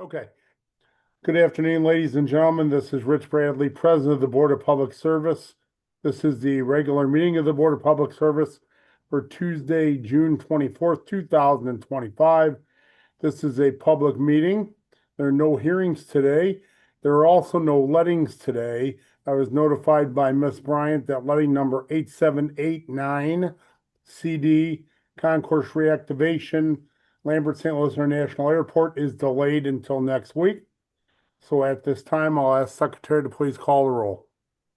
Okay. Good afternoon, ladies and gentlemen. This is Rich Bradley, President of the Board of Public Service. This is the regular meeting of the Board of Public Service for Tuesday, June 24th, 2025. This is a public meeting. There are no hearings today. There are also no lettings today. I was notified by Ms. Bryant that letting number 8789 CD Concourse Reactivation Lambert St. Louis International Airport is delayed until next week. So at this time, I'll ask Secretary to please call the roll.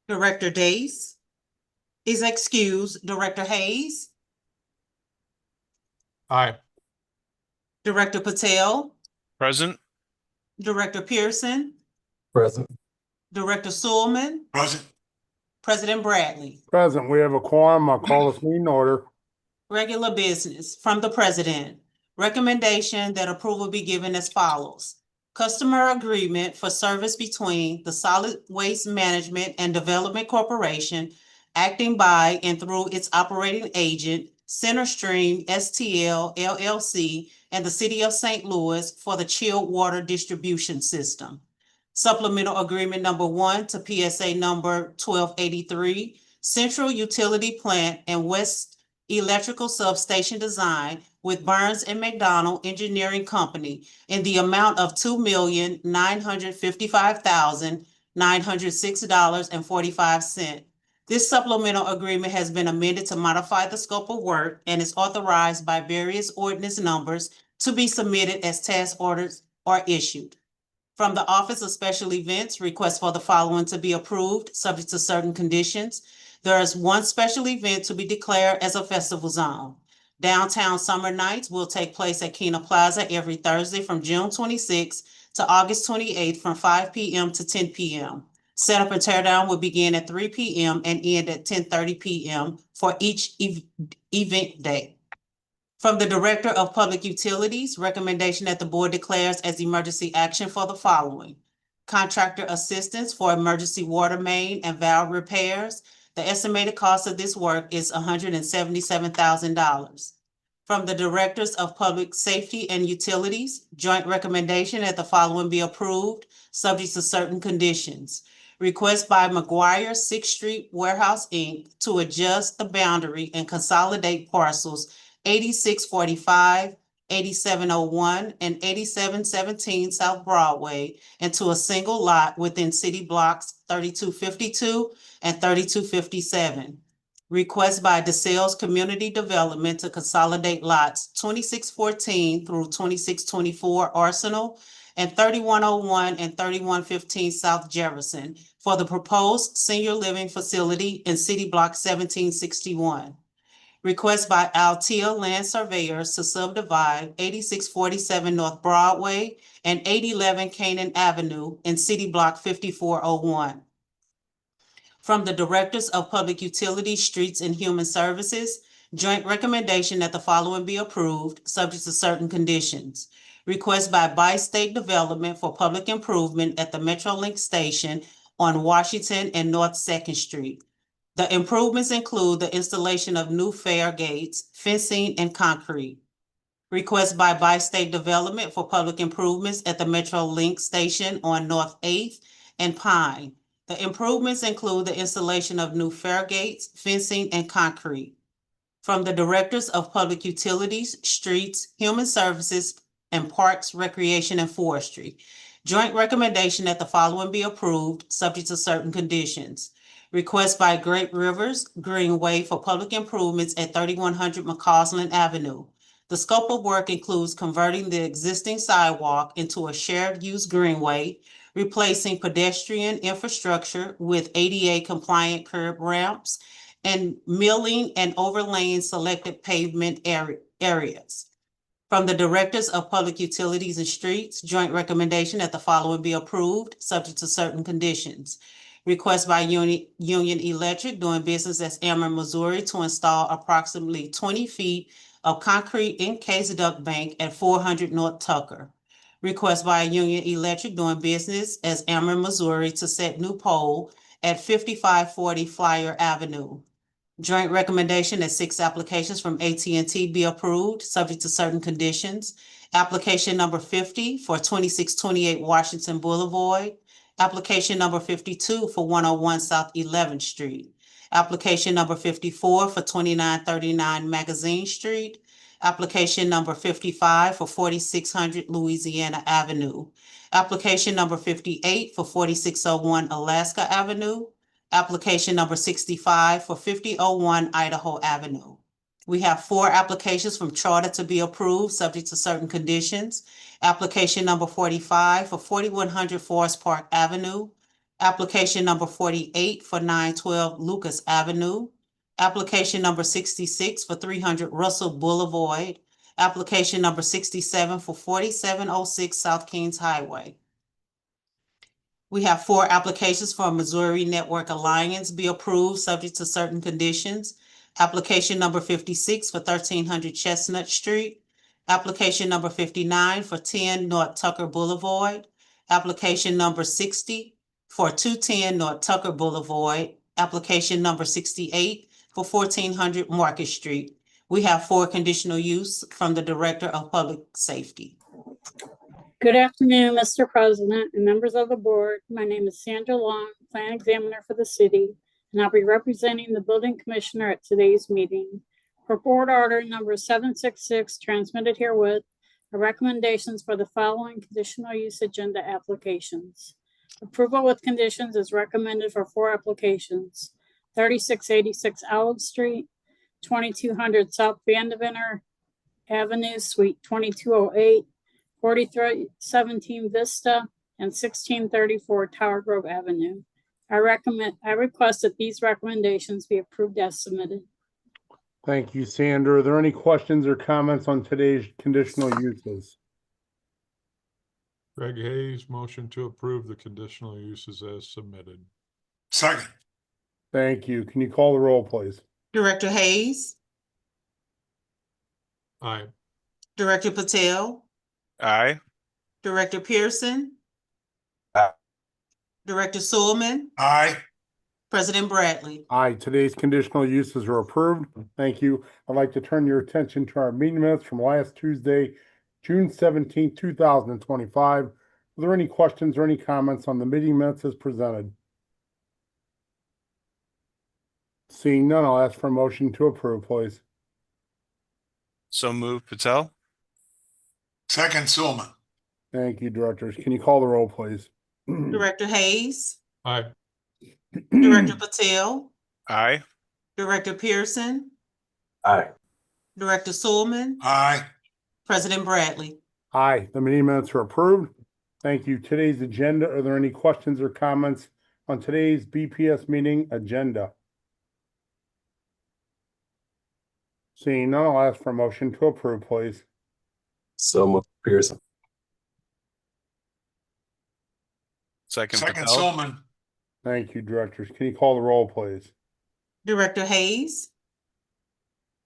Director Days is excused. Director Hayes, Aye. Director Patel, Present. Director Pearson, Present. Director Sulman, Present. President Bradley. Present, we have a quorum. I'll call this meeting order. Regular business from the President. Recommendation that approval be given as follows. Customer agreement for service between the Solid Waste Management and Development Corporation, acting by and through its operating agent, CenterStream STL LLC, and the City of St. Louis for the chilled water distribution system. Supplemental agreement number 1 to PSA number 1283, Central Utility Plant and West Electrical Substation Design with Burns and McDonnell Engineering Company in the amount of $2,955,906.45. This supplemental agreement has been amended to modify the scope of work and is authorized by various ordinance numbers to be submitted as task orders are issued. From the Office of Special Events, request for the following to be approved, subject to certain conditions. There is one special event to be declared as a festival zone. Downtown Summer Nights will take place at Kena Plaza every Thursday from June 26th to August 28th from 5 p.m. to 10 p.m. Setup and teardown will begin at 3 p.m. and end at 10:30 p.m. for each event day. From the Director of Public Utilities, recommendation that the board declares as emergency action for the following. Contractor assistance for emergency water main and valve repairs. The estimated cost of this work is $177,000. From the Directors of Public Safety and Utilities, joint recommendation that the following be approved, subject to certain conditions. Request by McGuire 6th Street Warehouse, Inc. to adjust the boundary and consolidate parcels 8645, 8701, and 8717 South Broadway into a single lot within city blocks 3252 and 3257. Request by DeSales Community Development to consolidate lots 2614 through 2624 Arsenal and 3101 and 3115 South Jefferson for the proposed senior living facility in City Block 1761. Request by Altea Land Surveyors to subdivide 8647 North Broadway and 811 Canaan Avenue in City Block 5401. From the Directors of Public Utilities, Streets, and Human Services, joint recommendation that the following be approved, subject to certain conditions. Request by Bi-State Development for public improvement at the Metrolink station on Washington and North 2nd Street. The improvements include the installation of new fare gates, fencing, and concrete. Request by Bi-State Development for public improvements at the Metrolink station on North 8th and Pine. The improvements include the installation of new fare gates, fencing, and concrete. From the Directors of Public Utilities, Streets, Human Services, and Parks, Recreation, and Forestry. Joint recommendation that the following be approved, subject to certain conditions. Request by Great Rivers Greenway for public improvements at 3100 McCausland Avenue. The scope of work includes converting the existing sidewalk into a shared use greenway, replacing pedestrian infrastructure with ADA compliant curb ramps, and milling and overlaying selected pavement areas. From the Directors of Public Utilities and Streets, joint recommendation that the following be approved, subject to certain conditions. Request by Union Electric doing business as Ameren, Missouri to install approximately 20 feet of concrete encased duct bank at 400 North Tucker. Request by Union Electric doing business as Ameren, Missouri to set new pole at 5540 Flyer Avenue. Joint recommendation that 6 applications from AT&T be approved, subject to certain conditions. Application number 50 for 2628 Washington Boulevard. Application number 52 for 101 South 11th Street. Application number 54 for 2939 Magazine Street. Application number 55 for 4600 Louisiana Avenue. Application number 58 for 4601 Alaska Avenue. Application number 65 for 5001 Idaho Avenue. We have 4 applications from Charter to be approved, subject to certain conditions. Application number 45 for 4100 Forest Park Avenue. Application number 48 for 912 Lucas Avenue. Application number 66 for 300 Russell Boulevard. Application number 67 for 4706 South Kings Highway. We have 4 applications for Missouri Network Alliance be approved, subject to certain conditions. Application number 56 for 1300 Chestnut Street. Application number 59 for 10 North Tucker Boulevard. Application number 60 for 210 North Tucker Boulevard. Application number 68 for 1400 Market Street. We have 4 conditional use from the Director of Public Safety. Good afternoon, Mr. President and members of the board. My name is Sandra Long, Plan Examiner for the city, and I'll be representing the building commissioner at today's meeting. For board order number 766 transmitted herewith are recommendations for the following conditional use agenda applications. Approval with conditions is recommended for 4 applications: 3686 Olive Street, 2200 South Vandevener Avenue, Suite 2208, 4317 Vista, and 1634 Tower Grove Avenue. I request that these recommendations be approved as submitted. Thank you, Sandra. Are there any questions or comments on today's conditional uses? Greg Hayes, motion to approve the conditional uses as submitted. Second. Thank you. Can you call the roll, please? Director Hayes, Aye. Director Patel, Aye. Director Pearson, Aye. Director Sullivan, Aye. President Bradley. Aye, today's conditional uses are approved. Thank you. I'd like to turn your attention to our meeting minutes from last Tuesday, June 17th, 2025. Are there any questions or any comments on the meeting minutes as presented? Seeing none, I'll ask for a motion to approve, please. So move, Patel. Second, Sullivan. Thank you, directors. Can you call the roll, please? Director Hayes, Aye. Director Patel, Aye. Director Pearson, Aye. Director Sullivan, Aye. President Bradley. Aye, the meeting minutes are approved. Thank you. Today's agenda, are there any questions or comments on today's BPS meeting agenda? Seeing none, I'll ask for a motion to approve, please. So moved, Pearson. Second, Sullivan. Thank you, directors. Can you call the roll, please? Director Hayes,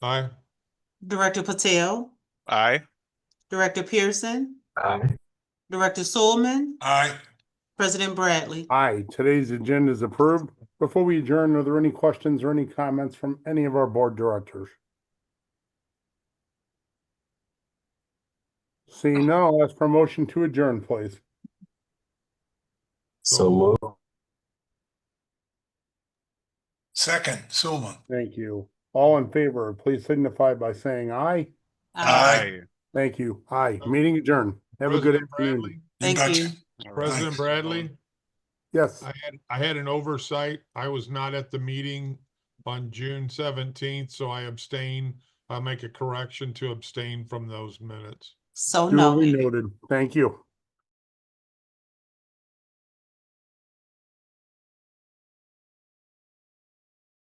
Aye. Director Patel, Aye. Director Pearson, Aye. Director Sullivan, Aye. President Bradley. Aye, today's agenda is approved. Before we adjourn, are there any questions or any comments from any of our board directors? Seeing none, I'll ask for a motion to adjourn, please. So moved. Second, Sullivan. Thank you. All in favor, please signify by saying aye. Aye. Thank you. Aye. Meeting adjourned. Have a good President afternoon. Bradley, Thank you. President Bradley, Yes, I had an oversight. I was not at the meeting on June 17th, so I abstain. I'll make a correction to abstain from those minutes. So duly noted. noted. Thank you.